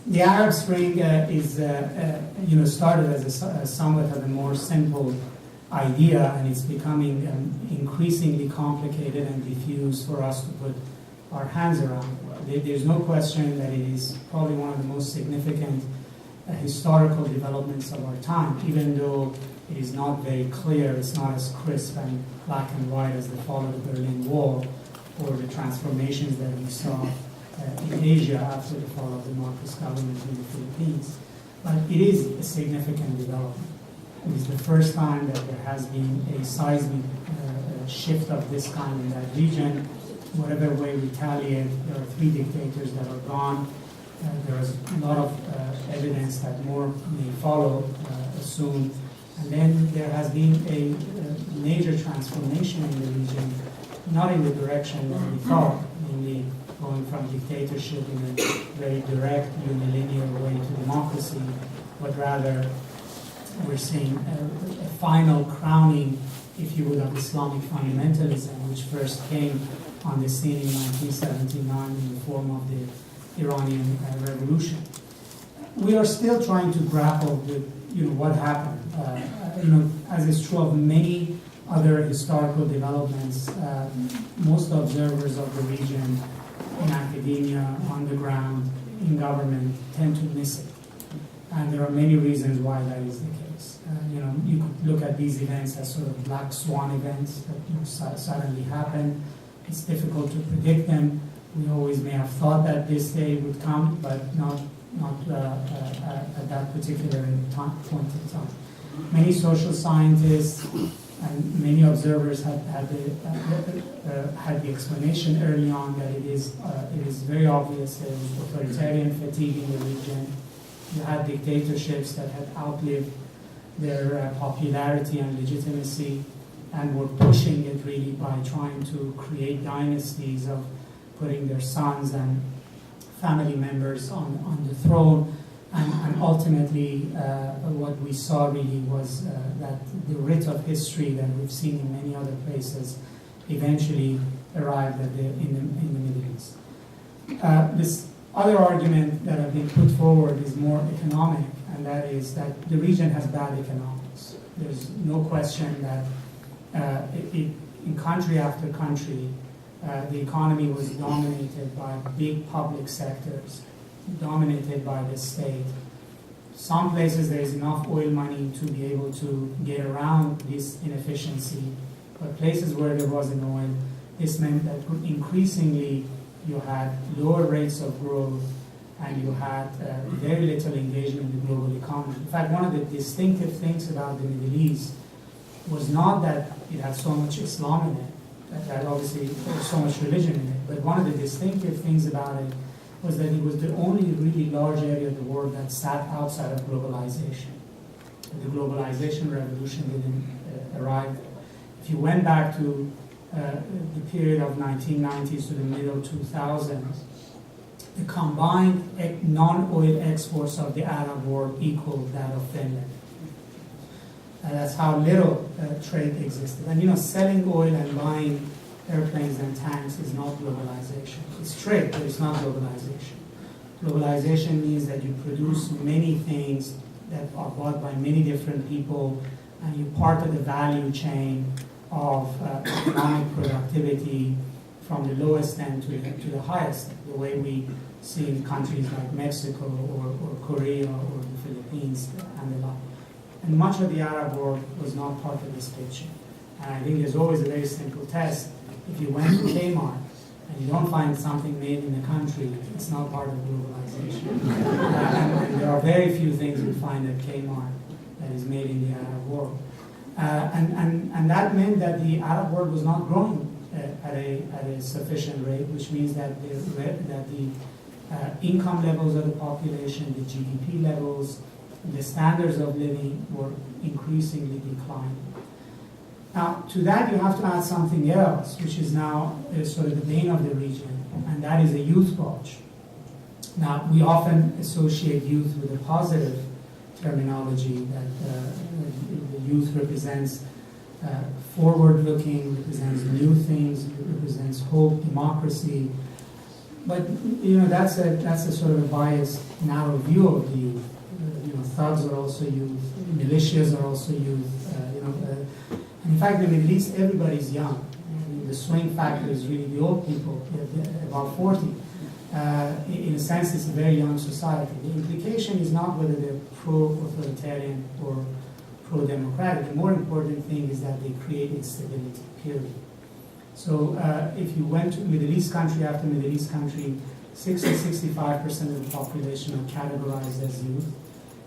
The Arab Spring started as a somewhat of a more simple idea, and it's becoming increasingly complicated and diffuse for us to put our hands around. There's no question that it is probably one of the most significant historical developments of our time, even though it is not very clear, it's not as crisp and black and white as the fall of the Berlin Wall or the transformations that we saw in Asia after the fall of the Marcos government in the Philippines. But it is a significant development. It is the first time that there has been a seismic shift of this kind in that region. Whatever way we tally it, there are 3 dictators that are gone. There is a lot of evidence that more may follow soon. And then there has been a major transformation in the region, not in the direction that we thought, namely going from dictatorship in a very direct, unilinear way to democracy, but rather we're seeing a final crowning, if you would, of Islamic fundamentalism, which first came on the scene in 1979 in the form of the Iranian Revolution. We are still trying to grapple with what happened. As is true of many other historical developments, most observers of the region, in academia, on the ground, in government, tend to miss it. And there are many reasons why that is the case. You could look at these events as sort of black swan events that suddenly happen. It's difficult to predict them. We always may have thought that this day would come, but not at that particular point in time. Many social scientists and many observers had the explanation early on that it is very obvious there was authoritarian fatigue in the region. You had dictatorships that had outlived their popularity and legitimacy and were pushing it really by trying to create dynasties of putting their sons and family members on the throne. And ultimately, what we saw really was that the writ of history that we've seen in many other places eventually arrived in the Middle East. This other argument that have been put forward is more economic, and that is that the region has bad economics. There's no question that in country after country, the economy was dominated by big public sectors, dominated by the state. Some places there is enough oil money to be able to get around this inefficiency, but places where there wasn't oil, this meant that increasingly you had lower rates of growth and you had very little engagement in the global economy. In fact, one of the distinctive things about the Middle East was not that it had so much Islam in it, that obviously there was so much religion in it, but one of the distinctive things about it was that it was the only really large area of the world that sat outside of globalization. The globalization revolution didn't arrive. If you went back to the period of 1990s to the middle 2000s, the combined non-oil exports of the Arab world equaled that of Finland. And that's how little trade existed. And selling oil and buying airplanes and tanks is not globalization. It's trade, but it's not globalization. Globalization means that you produce many things that are bought by many different people, and you're part of the value chain of economic productivity from the lowest end to the highest end, the way we see in countries like Mexico or Korea or the Philippines and the like. And much of the Arab world was not part of this picture. And I think there's always a very simple test. If you went to Kmart and you don't find something made in the country, it's not part of globalization. And there are very few things you find at Kmart that is made in the Arab world. And that meant that the Arab world was not growing at a sufficient rate, which means that the income levels of the population, the GDP levels, the standards of living were increasingly declining. Now, to that you have to add something else, which is now sort of the bane of the region, and that is a youth bulge. Now, we often associate youth with a positive terminology, that the youth represents forward-looking, represents new things, represents hope, democracy. But that's a sort of a biased, narrow view of the youth. Thugs are also youth, militias are also youth. In fact, in the Middle East, everybody's young. The swing factor is really the old people, about 40. In a sense, it's a very young society. The implication is not whether they're pro-authoritarian or pro-democratic. The more important thing is that they create instability, period. So if you went to Middle East country after Middle East country, 65% of the population are categorized as youth.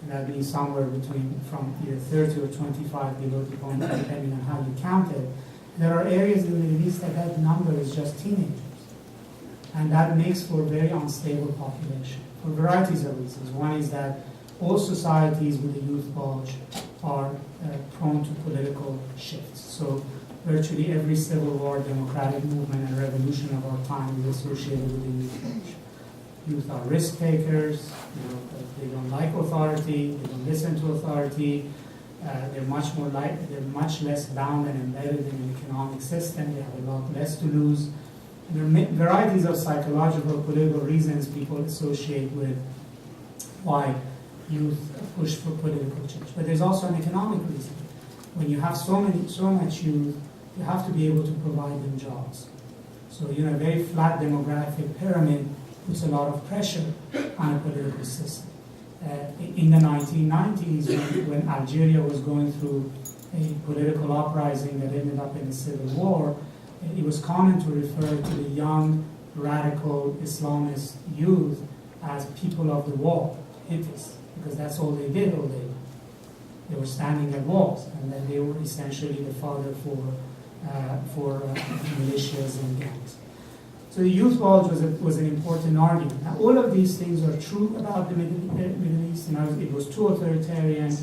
And that means somewhere between from either 30 or 25 below the point, depending on how you count it. There are areas in the Middle East that number is just teenagers. And that makes for a very unstable population for varieties of reasons. One is that all societies with a youth bulge are prone to political shifts. So virtually every civil war, democratic movement, and revolution of our time is associated with the youth bulge. Youth are risk takers. They don't like authority. They don't listen to authority. They're much less bound and embedded in an economic system. They have a lot less to lose. There are varieties of psychological, political reasons people associate with why youth push for political change. But there's also an economic reason. When you have so much youth, you have to be able to provide them jobs. So a very flat demographic pyramid puts a lot of pressure on a political system. In the 1990s, when Algeria was going through a political uprising that ended up in a civil war, it was common to refer to the young, radical Islamist youth as people of the wall, Hittites, because that's all they did all day long. They were standing at walls, and then they were essentially the fodder for militias and gangs. So the youth bulge was an important argument. Now, all of these things are true about the Middle East. It was too authoritarian,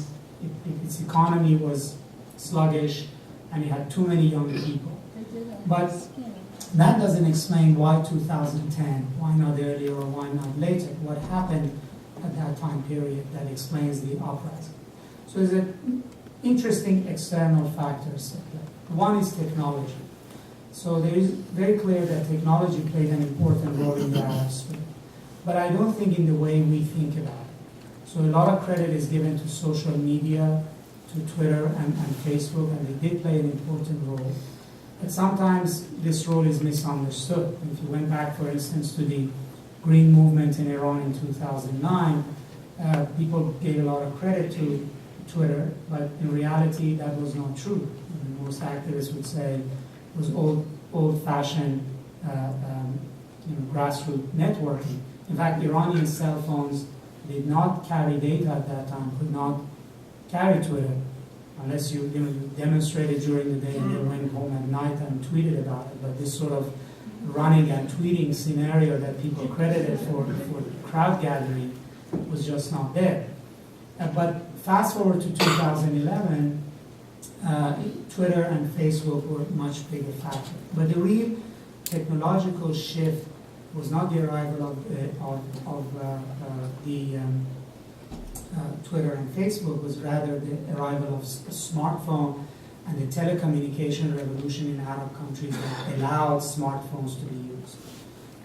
its economy was sluggish, and it had too many young people. But that doesn't explain why 2010, why not earlier or why not later. What happened at that time period that explains the uprising. So there's an interesting external factors at play. One is technology. So there is very clear that technology played an important role in the Arab Spring. But I don't think in the way we think about it. So a lot of credit is given to social media, to Twitter and Facebook, and they did play an important role. But sometimes this role is misunderstood. If you went back, for instance, to the Green Movement in Iran in 2009, people gave a lot of credit to Twitter, but in reality that was not true. Most activists would say it was old-fashioned grassroots networking. In fact, Iranian cell phones did not carry data at that time, could not carry Twitter, unless you demonstrated during the day and then went home at night and tweeted about it. But this sort of running and tweeting scenario that people credited for crowd gathering was just not there. But fast forward to 2011, Twitter and Facebook were a much bigger factor. But the real technological shift was not the arrival of Twitter and Facebook, was rather the arrival of a smartphone and the telecommunication revolution in Arab countries that allowed smartphones to be used.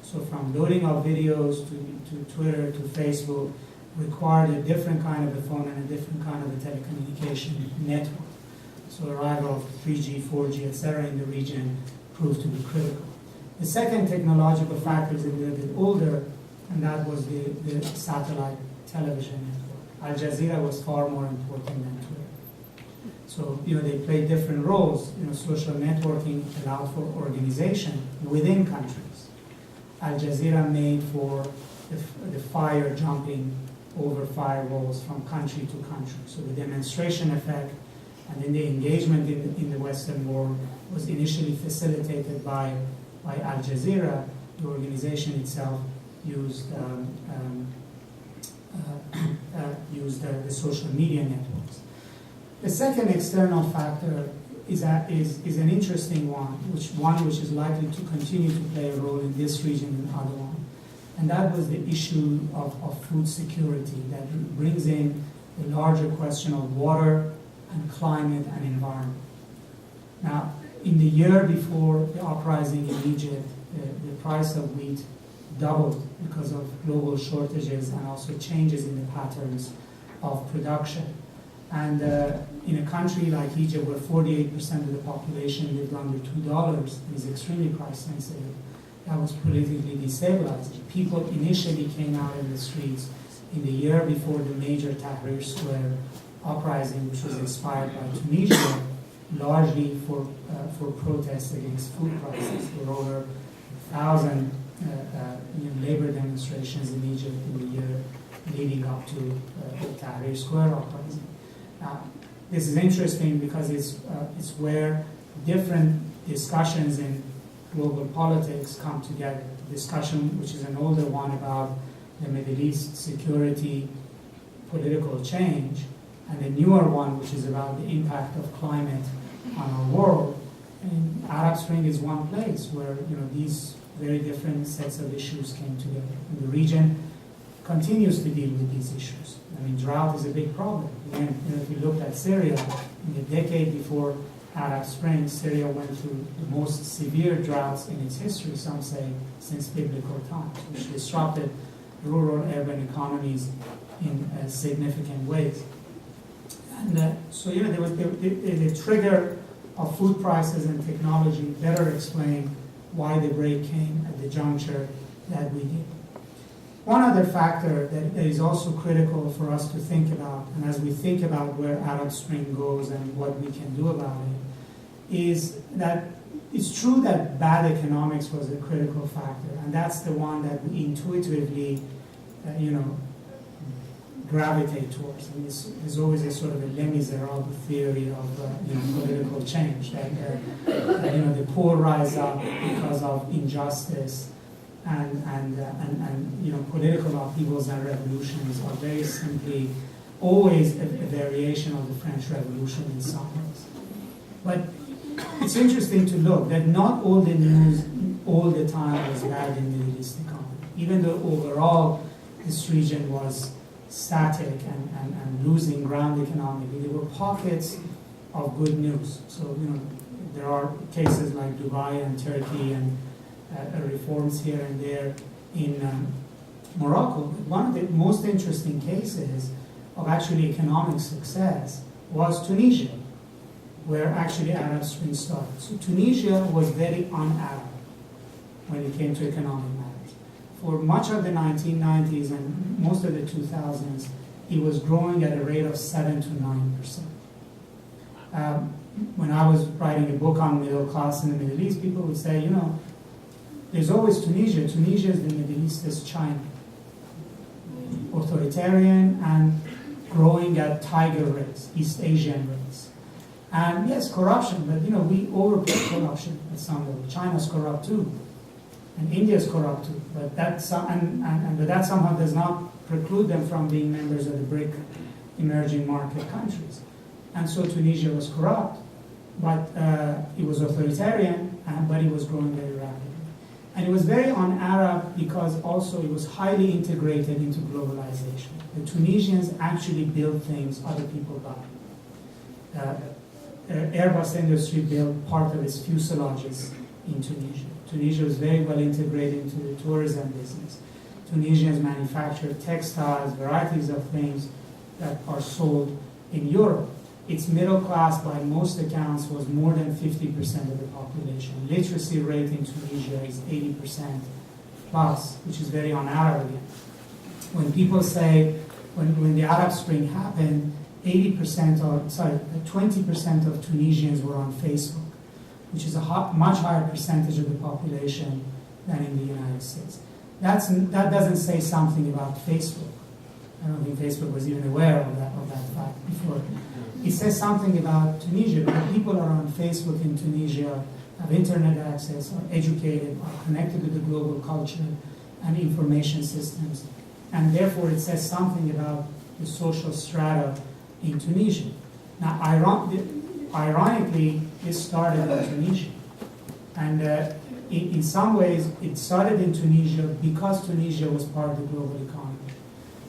So from loading of videos to Twitter to Facebook required a different kind of a phone and a different kind of a telecommunication network. So arrival of 3G, 4G, etc. in the region proved to be critical. The second technological factor is a little bit older, and that was the satellite television network. Al Jazeera was far more important than Twitter. So they played different roles. Social networking allowed for organization within countries. Al Jazeera made for the fire jumping over firewalls from country to country. So the demonstration effect and then the engagement in the Western world was initially facilitated by Al Jazeera. The organization itself used the social media networks. The second external factor is an interesting one, which is likely to continue to play a role in this region and other one. And that was the issue of food security that brings in the larger question of water and climate and environment. Now, in the year before the uprising in Egypt, the price of wheat doubled because of global shortages and also changes in the patterns of production. And in a country like Egypt, where 48% of the population lived under $2, it is extremely price sensitive. That was politically destabilizing. People initially came out in the streets in the year before the major Tahrir Square uprising, which was inspired by Tunisia, largely for protests against food prices. There were over 1,000 labor demonstrations in Egypt in the year leading up to the Tahrir Square uprising. This is interesting because it's where different discussions in global politics come together. Discussion, which is an older one about the Middle East security, political change, and the newer one, which is about the impact of climate on our world. And Arab Spring is one place where these very different sets of issues came together. And the region continues to deal with these issues. I mean, drought is a big problem. Again, if you looked at Syria, in the decade before Arab Spring, Syria went through the most severe droughts in its history, some say since biblical times, which disrupted rural urban economies in significant ways. And so there was the trigger of food prices and technology better explain why the break came at the juncture that we did. One other factor that is also critical for us to think about, and as we think about where Arab Spring goes and what we can do about it, is that it's true that bad economics was a critical factor, and that's the one that we intuitively, gravitate towards. And there's always a sort of a Les Miserables theory of political change. That the poor rise up because of injustice, and political upheavals and revolutions are very simply always a variation of the French Revolution in some ways. But it's interesting to look that not all the news all the time was bad in the Middle East economy. Even though overall this region was static and losing ground economically, there were pockets of good news. So there are cases like Dubai and Turkey and reforms here and there in Morocco. One of the most interesting cases of actually economic success was Tunisia, where actually Arab Spring started. So Tunisia was very un-Arab when it came to economic matters. For much of the 1990s and most of the 2000s, it was growing at a rate of 7 to 9%. When I was writing a book on middle class in the Middle East, people would say, there's always Tunisia. Tunisia is the Middle East as China. Authoritarian and growing at tiger rates, East Asian rates. And yes, corruption, but we overplay corruption at some level. China's corrupt too. And India's corrupt too. But that somehow does not preclude them from being members of the BRIC emerging market countries. And so Tunisia was corrupt, but it was authoritarian, but it was growing very rapidly. And it was very un-Arab because also it was highly integrated into globalization. The Tunisians actually built things other people buy. Airbus industry built part of its fuselages in Tunisia. Tunisia was very well integrated into the tourism business. Tunisians manufactured textiles, varieties of things that are sold in Europe. Its middle class, by most accounts, was more than 50% of the population. Literacy rate in Tunisia is 80% plus, which is very un-Arab again. When people say, when the Arab Spring happened, 20% of Tunisians were on Facebook, which is a much higher percentage of the population than in the United States. That doesn't say something about Facebook. I don't think Facebook was even aware of that fact before. It says something about Tunisia, because people are on Facebook in Tunisia, have internet access, are educated, are connected to the global culture and information systems. And therefore it says something about the social strata in Tunisia. Now, ironically, this started in Tunisia. And in some ways, it started in Tunisia because Tunisia was part of the global economy.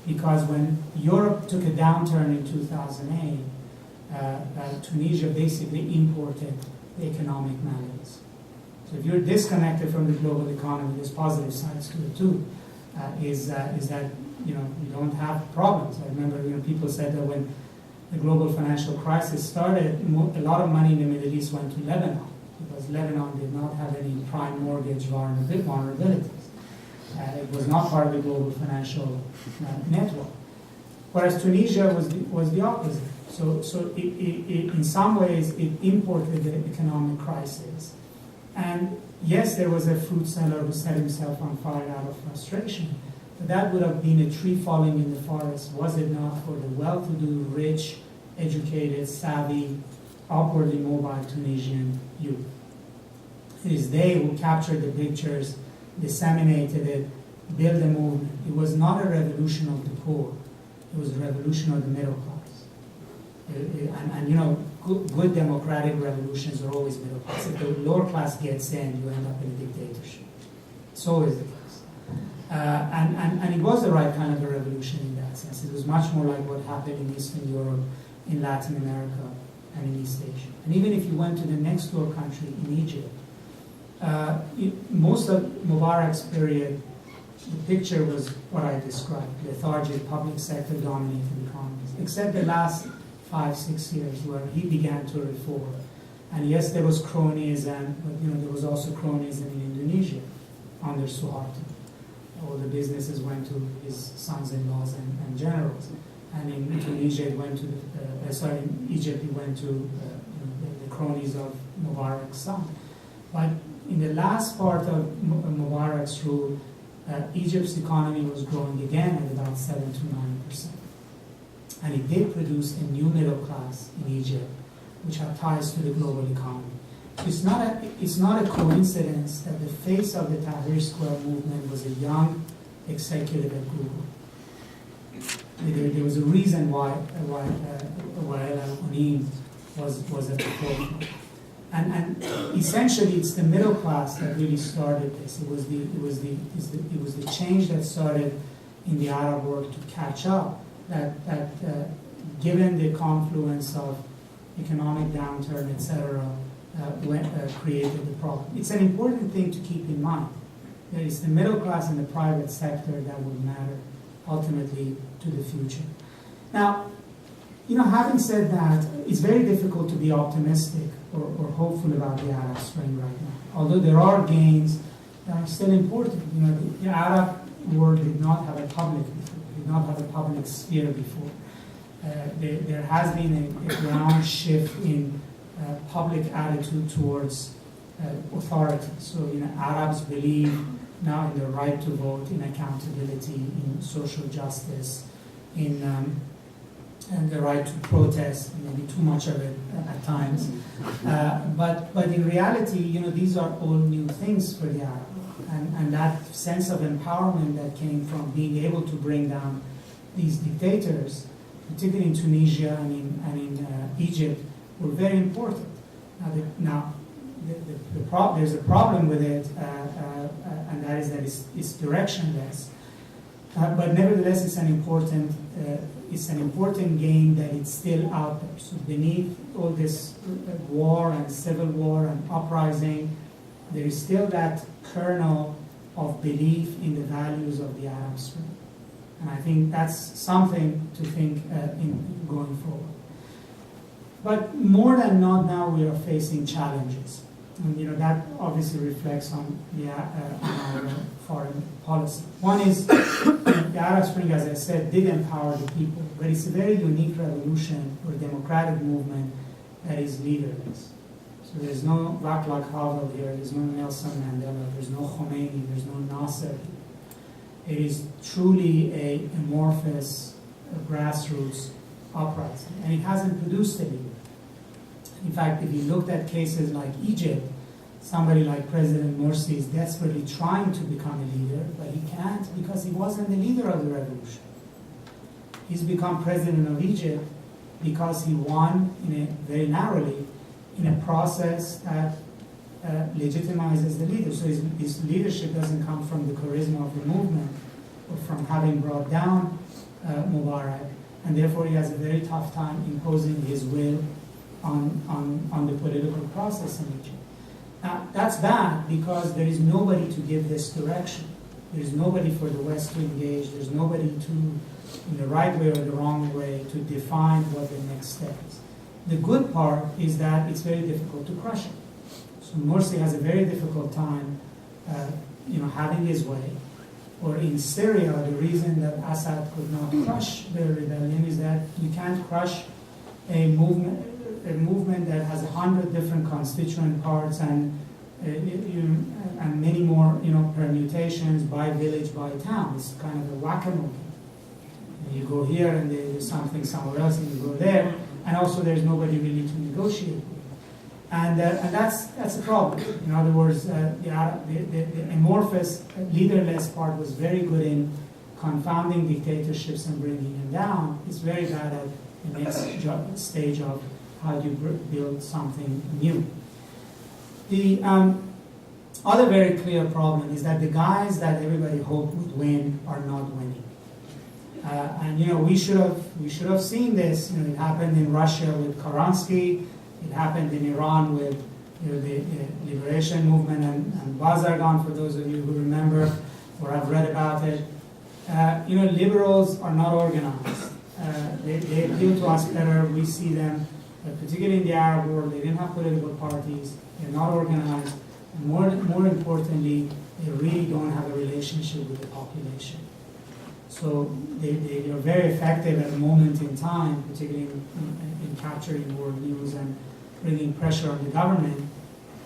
Because when Europe took a downturn in 2008, Tunisia basically imported the economic maladies. So if you're disconnected from the global economy, there's positive sides to it too. Is that you don't have problems. I remember people said that when the global financial crisis started, a lot of money in the Middle East went to Lebanon because Lebanon did not have any prime mortgage vulnerabilities. It was not part of the global financial network. Whereas Tunisia was the opposite. So it, in some ways, it imported the economic crisis. And yes, there was a fruit seller who set himself on fire out of frustration. But that would have been a tree falling in the forest, was it not for the well-to-do, rich, educated, savvy, upwardly mobile Tunisian youth. It is they who captured the pictures, disseminated it, built a movement. It was not a revolution of the poor. It was a revolution of the middle class. And good democratic revolutions are always middle class. If the lower class gets in, you end up in a dictatorship. It's always the case. And it was the right kind of a revolution in that sense. It was much more like what happened in Eastern Europe, in Latin America, and in East Asia. And even if you went to the next door country, in Egypt, most of Mubarak's period, the picture was what I described, lethargic, public sector dominated economies, except the last 5-6 years where he began to reform. And yes, there was cronyism, but there was also cronyism in Indonesia under Suharto. All the businesses went to his sons-in-laws and generals. And in Tunisia, it went to in Egypt, it went to the cronies of Mubarak's son. But in the last part of Mubarak's rule, Egypt's economy was growing again at about 7 to 9%. And it did produce a new middle class in Egypt, which had ties to the global economy. It's not a coincidence that the face of the Tahrir Square movement was a young executive at Google. There was a reason why Onim was at the forefront. And essentially, it's the middle class that really started this. It was the change that started in the Arab world to catch up. That given the confluence of economic downturn, etc., created the problem. It's an important thing to keep in mind. There is the middle class and the private sector that will matter ultimately to the future. Now, having said that, it's very difficult to be optimistic or hopeful about the Arab Spring right now. Although there are gains that are still important. The Arab world did not have a public before, did not have a public sphere before. There has been a ground shift in public attitude towards authority. So, Arabs believe now in the right to vote, in accountability, in social justice, in and the right to protest, maybe too much of it at times. But in reality, these are all new things for the Arab. And that sense of empowerment that came from being able to bring down these dictators, particularly in Tunisia and in Egypt, were very important. There's a problem with it, and that is that it's directionless. But nevertheless, it's an important game that it's still out there. So beneath all this war and civil war and uprising, there is still that kernel of belief in the values of the Arab Spring. And I think that's something to think in going forward. But more than not, now we are facing challenges. And that obviously reflects on our foreign policy. One is the Arab Spring, as I said, did empower the people, but it's a very unique revolution or democratic movement that is leaderless. So there's no Václav Havel here, there's no Nelson Mandela, there's no Khomeini, there's no Nasser. It is truly an amorphous grassroots uprising, and it hasn't produced a leader. In fact, if you looked at cases like Egypt, somebody like President Morsi is desperately trying to become a leader, but he can't because he wasn't the leader of the revolution. He's become president of Egypt because he won very narrowly in a process that legitimizes the leader. So his leadership doesn't come from the charisma of the movement or from having brought down Mubarak, and therefore he has a very tough time imposing his will on the political process in Egypt. That's bad because there is nobody to give this direction. There's nobody for the West to engage. There's nobody to, in the right way or the wrong way, to define what the next step is. The good part is that it's very difficult to crush it. So Morsi has a very difficult time, having his way. Or in Syria, the reason that Assad could not crush the rebellion is that you can't crush a movement that has 100 different constituent parts and many more permutations by village, by town. It's kind of a whack-a-mole. You go here and there's something somewhere else, and you go there, and also there's nobody really to negotiate with. And that's a problem. In other words, the amorphous, leaderless part was very good in confounding dictatorships and bringing them down. It's very bad at the next stage of how do you build something new. The other very clear problem is that the guys that everybody hoped would win are not winning. We should have seen this. It happened in Russia with Kerensky. It happened in Iran with the liberation movement and Bazargan, for those of you who remember or have read about it. Liberals are not organized. They appeal to us better. We see them, particularly in the Arab world. They didn't have political parties. They're not organized. And more importantly, they really don't have a relationship with the population. So they are very effective at a moment in time, particularly in capturing world news and bringing pressure on the government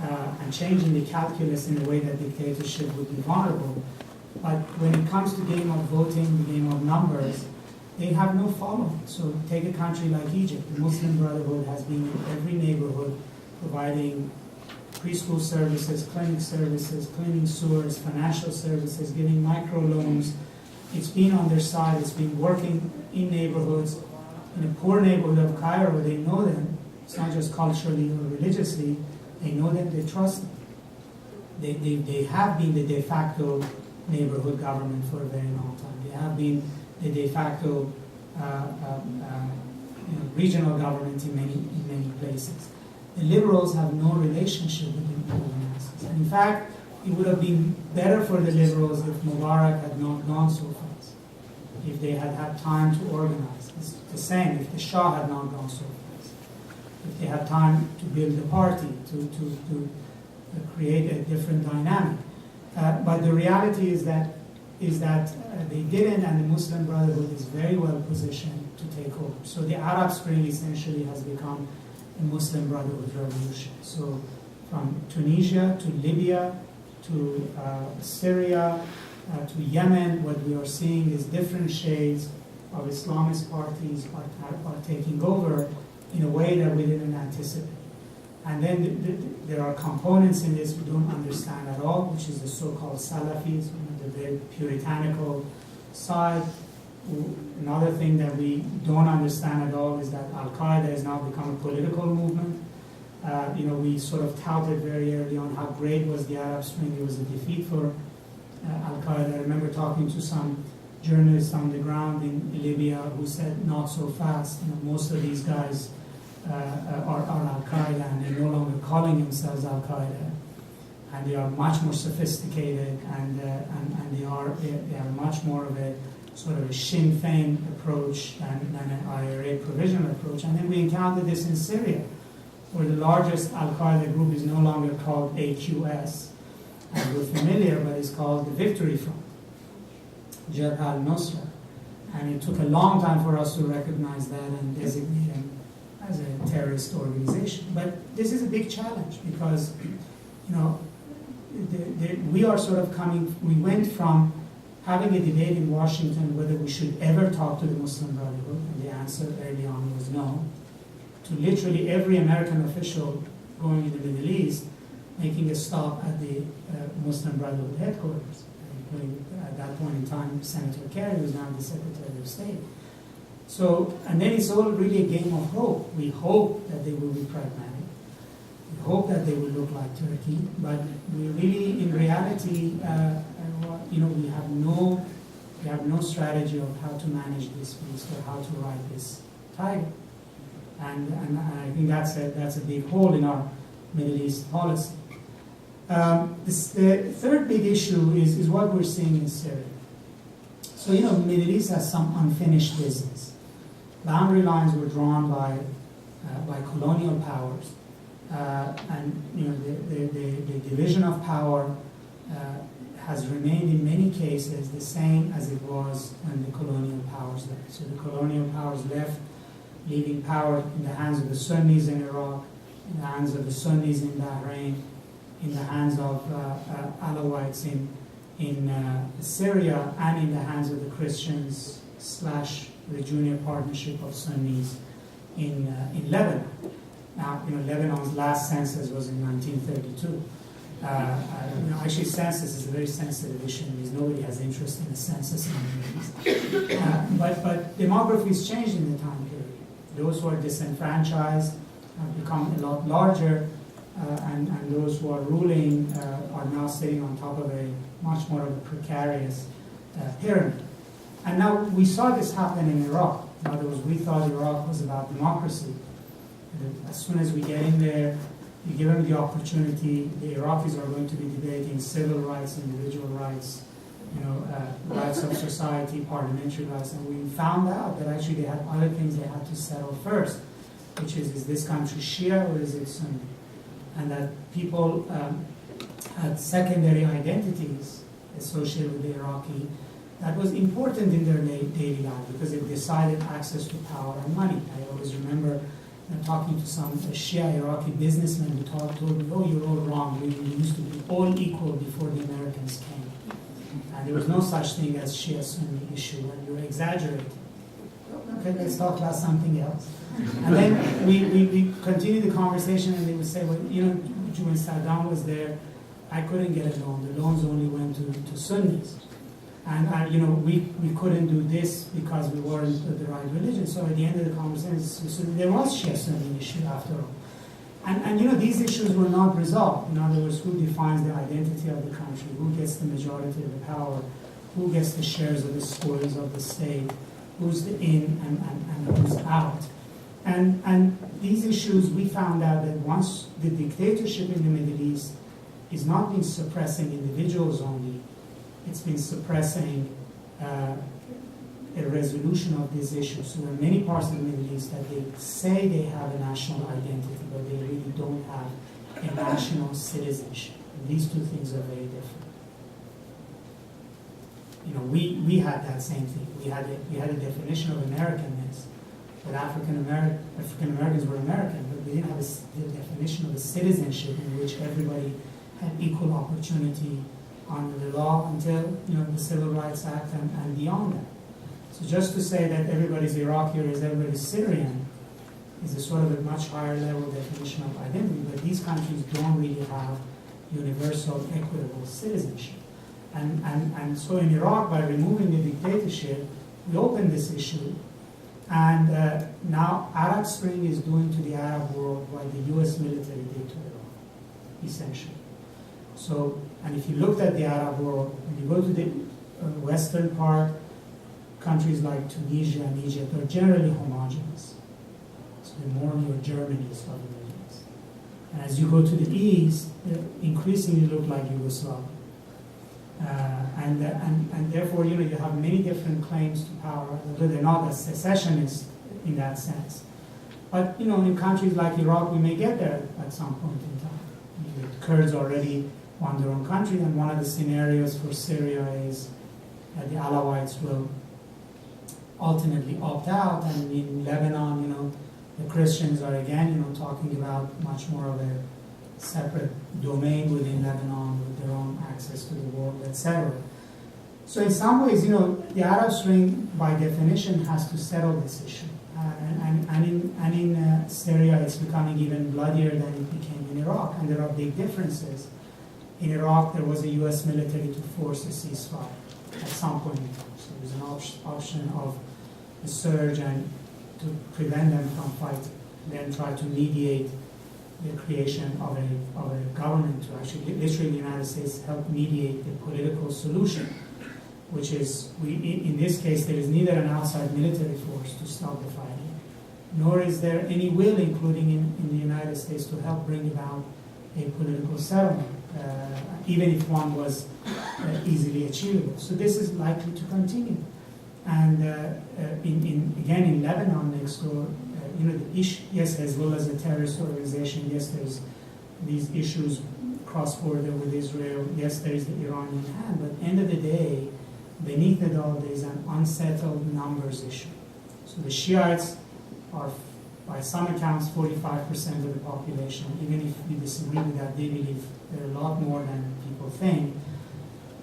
and changing the calculus in a way that dictatorship would be vulnerable. But when it comes to game of voting, the game of numbers, they have no following. So take a country like Egypt. The Muslim Brotherhood has been in every neighborhood providing preschool services, clinic services, cleaning sewers, financial services, giving microloans. It's been on their side. It's been working in neighborhoods. In a poor neighborhood of Cairo, they know them. It's not just culturally or religiously. They know them, they trust them. They have been the de facto neighborhood government for a very long time. They have been the de facto regional government in many places. The liberals have no relationship with the masses. And in fact, it would have been better for the liberals if Mubarak had not gone so fast, if they had had time to organize. It's the same if the Shah had not gone so fast, if they had time to build a party, to create a different dynamic. But the reality is that they didn't, and the Muslim Brotherhood is very well positioned to take over. So the Arab Spring essentially has become a Muslim Brotherhood revolution. So from Tunisia to Libya to Syria to Yemen, what we are seeing is different shades of Islamist parties are taking over in a way that we didn't anticipate. And then there are components in this we don't understand at all, which is the so-called Salafis, the very puritanical side. Another thing that we don't understand at all is that Al-Qaeda has now become a political movement. We sort of touted very early on how great was the Arab Spring. It was a defeat for Al-Qaeda. I remember talking to some journalists on the ground in Libya who said, not so fast. Most of these guys are Al-Qaeda, and they're no longer calling themselves Al-Qaeda. And they are much more sophisticated, and they are much more of a sort of a Sinn Féin approach than an IRA provisional approach. And then we encountered this in Syria, where the largest Al-Qaeda group is no longer called AQS, as we're familiar, but it's called the Victory Front, Jabhat al-Nusra. And it took a long time for us to recognize that and designate them as a terrorist organization. But this is a big challenge because, we are sort of we went from having a debate in Washington whether we should ever talk to the Muslim Brotherhood, and the answer early on was no, to literally every American official going to the Middle East making a stop at the Muslim Brotherhood headquarters, including at that point in time Senator Kerry, who's now the Secretary of State. So, and then it's all really a game of hope. We hope that they will be pragmatic. We hope that they will look like Turkey, but we really, in reality, we have no strategy of how to manage this beast or how to ride this tiger. And I think that's a big hole in our Middle East policy. The third big issue is what we're seeing in Syria. So, the Middle East has some unfinished business. Boundary lines were drawn by colonial powers, and the division of power has remained in many cases the same as it was when the colonial powers left. So the colonial powers left, leaving power in the hands of the Sunnis in Iraq, in the hands of the Sunnis in Bahrain, in the hands of Alawites in Syria, and in the hands of the Christians / the Junior Partnership of Sunnis in Lebanon. Now, Lebanon's last census was in 1932. Actually, census is a very sensitive issue because nobody has interest in the census in the Middle East. But demography has changed in the time period. Those who are disenfranchised have become a lot larger, and those who are ruling are now sitting on top of a much more of a precarious pyramid. And now we saw this happen in Iraq. In other words, we thought Iraq was about democracy. As soon as we get in there, you give them the opportunity. The Iraqis are going to be debating civil rights, individual rights, rights of society, parliamentary rights. And we found out that actually they had other things they had to settle first, which is this country Shia or is it Sunni? And that people had secondary identities associated with the Iraqi that was important in their daily life because it decided access to power and money. I always remember talking to some Shia Iraqi businessmen who told me, oh, you're all wrong. We used to be all equal before the Americans came. And there was no such thing as Shia-Sunni issue, and you're exaggerating. Okay, let's talk about something else. And then we continued the conversation, and they would say, well, when Saddam was there, I couldn't get a loan. The loans only went to Sunnis. And we couldn't do this because we weren't the right religion. So at the end of the conversation, so there was Shia-Sunni issue after all. And these issues were not resolved. In other words, who defines the identity of the country? Who gets the majority of the power? Who gets the shares of the spoils of the state? Who's the in and who's out? And these issues, we found out that once the dictatorship in the Middle East is not been suppressing individuals only, it's been suppressing a resolution of these issues. So there are many parts of the Middle East that they say they have a national identity, but they really don't have a national citizenship. And these two things are very different. We had that same thing. We had a definition of Americanness, but African Americans were American, but we didn't have the definition of a citizenship in which everybody had equal opportunity under the law until the Civil Rights Act and beyond that. So just to say that everybody's Iraqi or everybody's Syrian is a sort of a much higher level definition of identity, but these countries don't really have universal equitable citizenship. And so in Iraq, by removing the dictatorship, we opened this issue, and now Arab Spring is doing to the Arab world what the US military did to Iraq, essentially. So, and if you looked at the Arab world, when you go to the western part, countries like Tunisia and Egypt are generally homogeneous. So they're more your Germanys of the Middle East. And as you go to the east, they increasingly look like Yugoslavia. And therefore, you have many different claims to power, although they're not as secessionists in that sense. But, in countries like Iraq, we may get there at some point in time. The Kurds already want their own country, and one of the scenarios for Syria is that the Alawites will ultimately opt out, and in Lebanon, the Christians are again, talking about much more of a separate domain within Lebanon with their own access to the world, etc. So in some ways, the Arab Spring, by definition, has to settle this issue. And in Syria, it's becoming even bloodier than it became in Iraq, and there are big differences. In Iraq, there was a U.S. military to force a ceasefire at some point in time. So there's an option of a surge and to prevent them from fighting, then try to mediate the creation of a government to actually, literally the United States help mediate the political solution, which is, in this case, there is neither an outside military force to stop the fighting, nor is there any will, including in the United States, to help bring about a political settlement. even if one was easily achievable. So this is likely to continue. And again, in Lebanon next door, the issue, yes, as well as a terrorist organization, yes, there's these issues cross-border with Israel, yes, there is the Iranian hand, but at the end of the day, beneath it all, there is an unsettled numbers issue. So the Shiites are, by some accounts, 45% of the population. Even if we disagree with that, they believe they're a lot more than people think.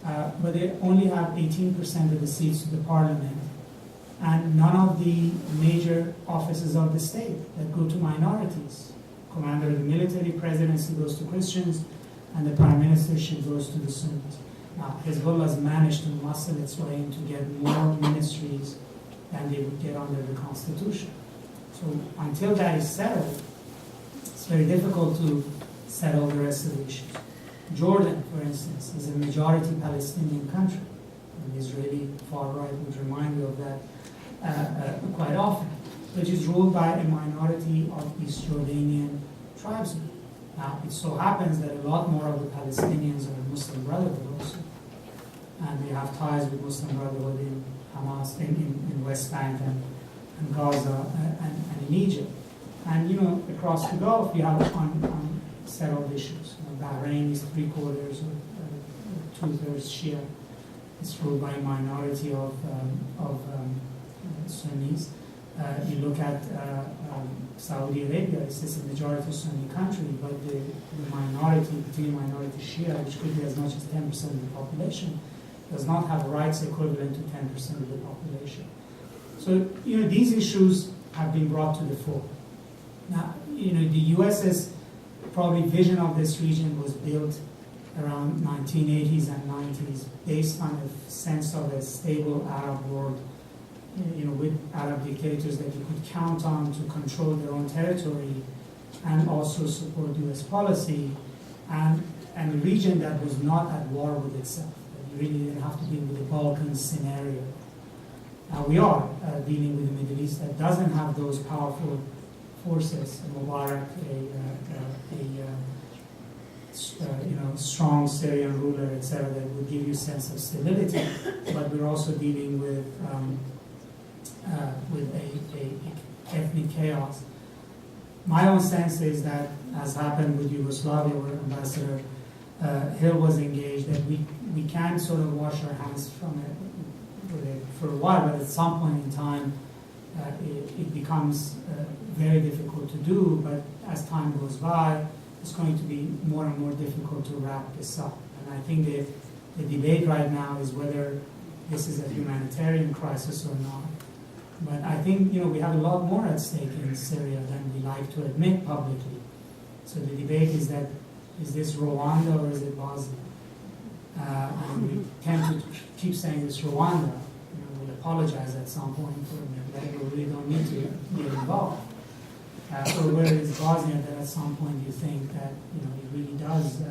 But they only have 18% of the seats to the parliament, and none of the major offices of the state that go to minorities. Commander of the military presidency goes to Christians, and the prime ministership goes to the Sunnis. Now, Hezbollah has managed to muscle its way in to get more ministries than they would get under the constitution. So until that is settled, it's very difficult to settle the rest of the issues. Jordan, for instance, is a majority Palestinian country. And the Israeli far right would remind you of that quite often, which is ruled by a minority of East Jordanian tribesmen. Now, it so happens that a lot more of the Palestinians are Muslim Brotherhood also. And they have ties with Muslim Brotherhood in Hamas, in West Bank and Gaza and in Egypt. And, across the Gulf, you have unsettled issues. Bahrain is 3/4 or 2/3 Shia. It's ruled by a minority of Sunnis. You look at Saudi Arabia, it's a majority Sunni country, but the minority, particularly minority Shia, which could be as much as 10% of the population, does not have rights equivalent to 10% of the population. So, these issues have been brought to the fore. Now, the US's probably vision of this region was built around 1980s and 90s based on a sense of a stable Arab world, with Arab dictators that you could count on to control their own territory and also support US policy, and a region that was not at war with itself. You really didn't have to deal with the Balkan scenario. Now we are dealing with the Middle East that doesn't have those powerful forces, Mubarak, strong Syrian ruler, etc., that would give you a sense of stability. But we're also dealing with a ethnic chaos. My own sense is that, as happened with Yugoslavia, where Ambassador Hill was engaged, that we can sort of wash our hands from it for a while, but at some point in time, it becomes very difficult to do. But as time goes by, it's going to be more and more difficult to wrap this up. And I think the debate right now is whether this is a humanitarian crisis or not. But I think we have a lot more at stake in Syria than we like to admit publicly. So the debate is this Rwanda or is it Bosnia? And we tend to keep saying it's Rwanda. We'll apologize at some point for that. We really don't need to get involved. Or whether it's Bosnia that at some point you think that it really does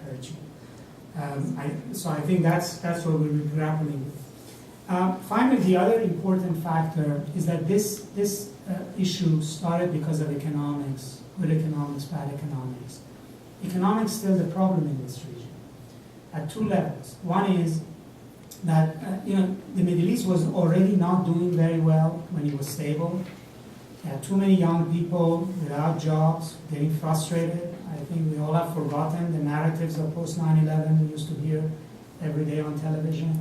hurt you. So I think that's what we'll be grappling with. Finally, the other important factor is that this issue started because of economics, good economics, bad economics. Economics is still the problem in this region at two levels. One is that the Middle East was already not doing very well when it was stable. Too many young people without jobs, getting frustrated. I think we all have forgotten the narratives of post 9/11 we used to hear every day on television.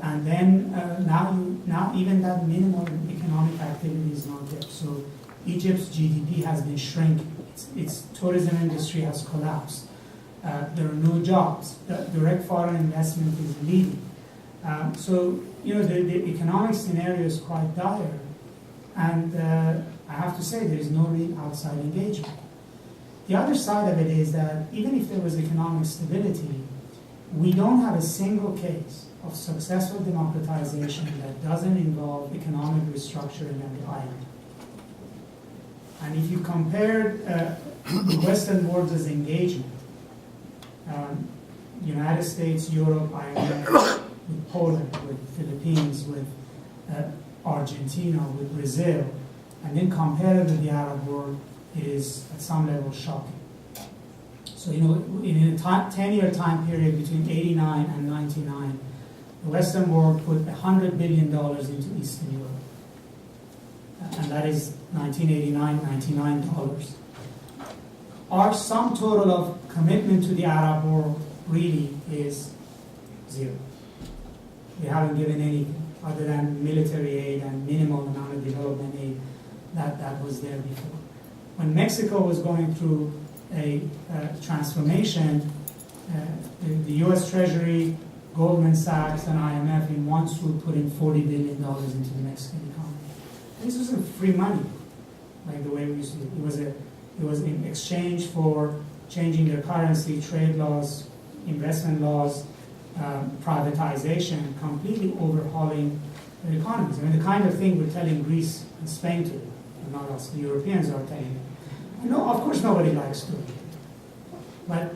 And then now even that minimal economic activity is not there. So Egypt's GDP has been shrinking. Its tourism industry has collapsed. There are no jobs. Direct foreign investment is leading. So the economic scenario is quite dire. And I have to say there is no real outside engagement. The other side of it is that even if there was economic stability, we don't have a single case of successful democratization that doesn't involve economic restructuring of the island. And if you compare the Western world's engagement, United States, Europe, IMF, with Poland, with Philippines, with Argentina, with Brazil, and then compare it with the Arab world, it is at some level shocking. So, in a 10-year time period between 89 and 99, the Western world put $100 billion into Eastern Europe. And that is 1989, $99. Our sum total of commitment to the Arab world really is zero. We haven't given anything other than military aid and minimal amount of development aid that was there before. When Mexico was going through a transformation, the U.S. Treasury, Goldman Sachs, and IMF in one swoop put in $40 billion into the Mexican economy. This wasn't free money, like the way we used to do it. It was in exchange for changing their currency, trade laws, investment laws, privatization, completely overhauling their economies. I mean, the kind of thing we're telling Greece and Spain to do, and not us, the Europeans are telling them. No, of course nobody likes doing it. But,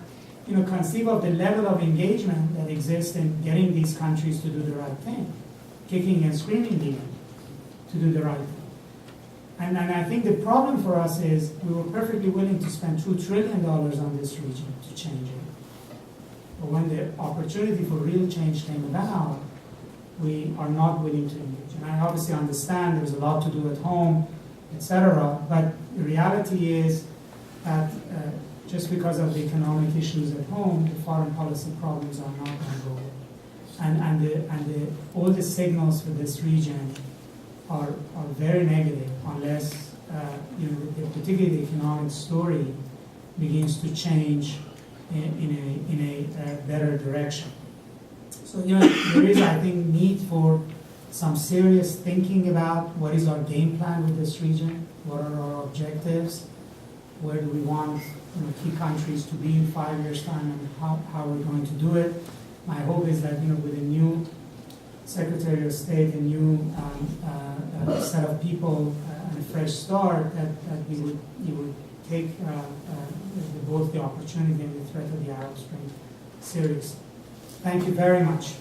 conceive of the level of engagement that exists in getting these countries to do the right thing, kicking and screaming even to do the right thing. And I think the problem for us is we were perfectly willing to spend $2 trillion on this region to change it. But when the opportunity for real change came about, we are not willing to engage. And I obviously understand there's a lot to do at home, etc. But the reality is that just because of the economic issues at home, the foreign policy problems are not going to go away. And all the signals for this region are very negative unless particularly the economic story begins to change in a better direction. So there is, I think, need for some serious thinking about what is our game plan with this region, what are our objectives, where do we want key countries to be in 5 years' time, and how we're going to do it. My hope is that with a new Secretary of State, a new set of people, and a fresh start, that you would take both the opportunity and the threat of the Arab Spring seriously. Thank you very much.